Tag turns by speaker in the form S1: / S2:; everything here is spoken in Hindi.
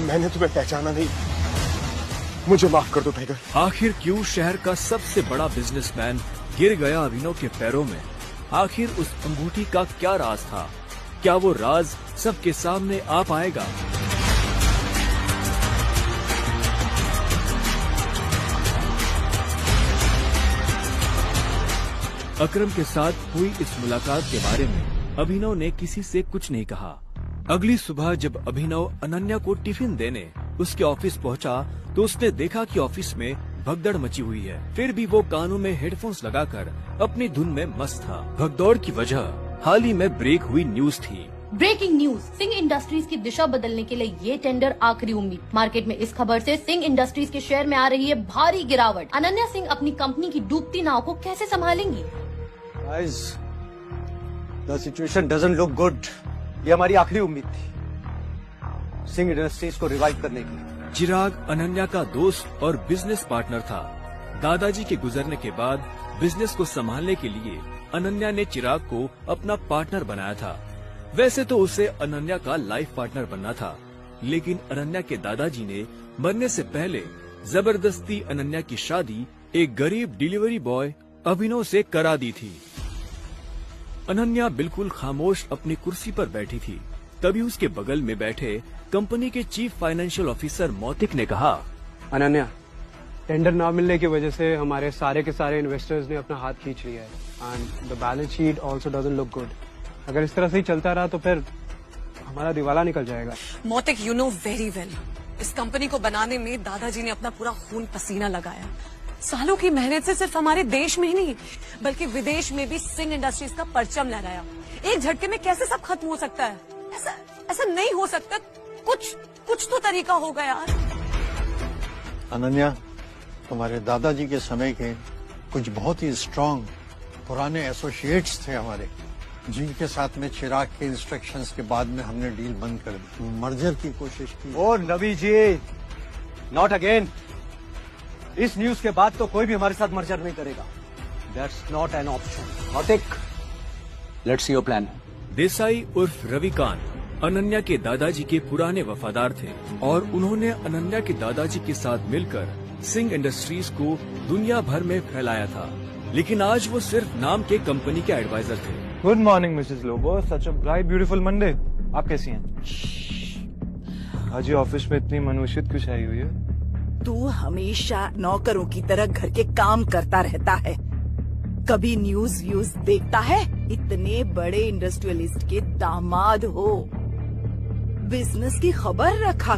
S1: मैंने तुम्हें पहचाना नहीं, मुझे माफ कर दो टाइगर।
S2: आखिर क्यों शहर का सबसे बड़ा बिजनेसमैन गिर गया अभिनव के पैरों में? आखिर उस अंगूठी का क्या राज था? क्या वो राज सबके सामने आ पाएगा? अकरम के साथ हुई इस मुलाकात के बारे में अभिनव ने किसी से कुछ नहीं कहा। अगली सुबह जब अभिनव अनन्या को टिफिन देने उसके ऑफिस पहुंचा, तो उसने देखा कि ऑफिस में भगदड़ मची हुई है। फिर भी वो कानों में हेडफोन्स लगाकर अपनी धुन में मस्त था। भगदौड़ की वजह हाल ही में ब्रेक हुई न्यूज थी।
S3: ब्रेकिंग न्यूज, सिंह इंडस्ट्रीज की दिशा बदलने के लिए ये टेंडर आखिरी उम्मीद। मार्केट में इस खबर से सिंह इंडस्ट्रीज के शेयर में आ रही है भारी गिरावट। अनन्या सिंह अपनी कंपनी की डूबती नाव को कैसे संभालेंगी?
S4: Guys, the situation doesn't look good. ये हमारी आखिरी उम्मीद थी सिंह इंडस्ट्रीज को रिवाइव करने की।
S2: चिराग अनन्या का दोस्त और बिजनेस पार्टनर था। दादाजी के गुजरने के बाद बिजनेस को संभालने के लिए अनन्या ने चिराग को अपना पार्टनर बनाया था। वैसे तो उसे अनन्या का लाइफ पार्टनर बनना था, लेकिन अनन्या के दादाजी ने मरने से पहले जबरदस्ती अनन्या की शादी एक गरीब डिलीवरी बॉय अभिनव से करा दी थी। अनन्या बिल्कुल खामोश अपनी कुर्सी पर बैठी थी। तभी उसके बगल में बैठे कंपनी के चीफ फाइनेंशियल ऑफिसर मौतिक ने कहा,
S4: अनन्या, टेंडर ना मिलने की वजह से हमारे सारे के सारे इन्वेस्टर्स ने अपना हाथ खींच लिया है and the balance sheet also doesn't look good. अगर इस तरह से ही चलता रहा तो फिर हमारा दिवाला निकल जाएगा।
S5: मौतिक, यू नो वेरी वेल, इस कंपनी को बनाने में दादाजी ने अपना पूरा खून पसीना लगाया। सालों की मेहनत से सिर्फ हमारे देश में ही नहीं बल्कि विदेश में भी सिंह इंडस्ट्रीज का परचम लहराया। एक झटके में कैसे सब खत्म हो सकता है? ऐसा नहीं हो सकता। कुछ तो तरीका होगा यार।
S6: अनन्या, तुम्हारे दादाजी के समय के कुछ बहुत ही स्ट्रांग पुराने एसोसिएट्स थे हमारे, जिनके साथ में चिराग के इंस्ट्रक्शंस के बाद में हमने डील बंद कर दी, मर्जर की कोशिश की।
S4: ओ नबी जी, नॉट अगेन। इस न्यूज के बाद तो कोई भी हमारे साथ मर्जर नहीं करेगा। That's not an option. Mautik, let's see your plan.
S2: Desai उर्फ रविकांत अनन्या के दादाजी के पुराने वफादार थे और उन्होंने अनन्या के दादाजी के साथ मिलकर सिंह इंडस्ट्रीज को दुनिया भर में फैलाया था। लेकिन आज वो सिर्फ नाम के कंपनी के एडवाइजर थे।
S7: Good morning Mrs Lobo, such a bright beautiful Monday. आप कैसी हैं? आज ये ऑफिस में इतनी मनुष्यत क्यों छाई हुई है?
S8: तू हमेशा नौकरों की तरह घर के काम करता रहता है, कभी न्यूज व्यूज देखता है? इतने बड़े इंडस्ट्रियलिस्ट के दामाद हो, बिजनेस की खबर रखा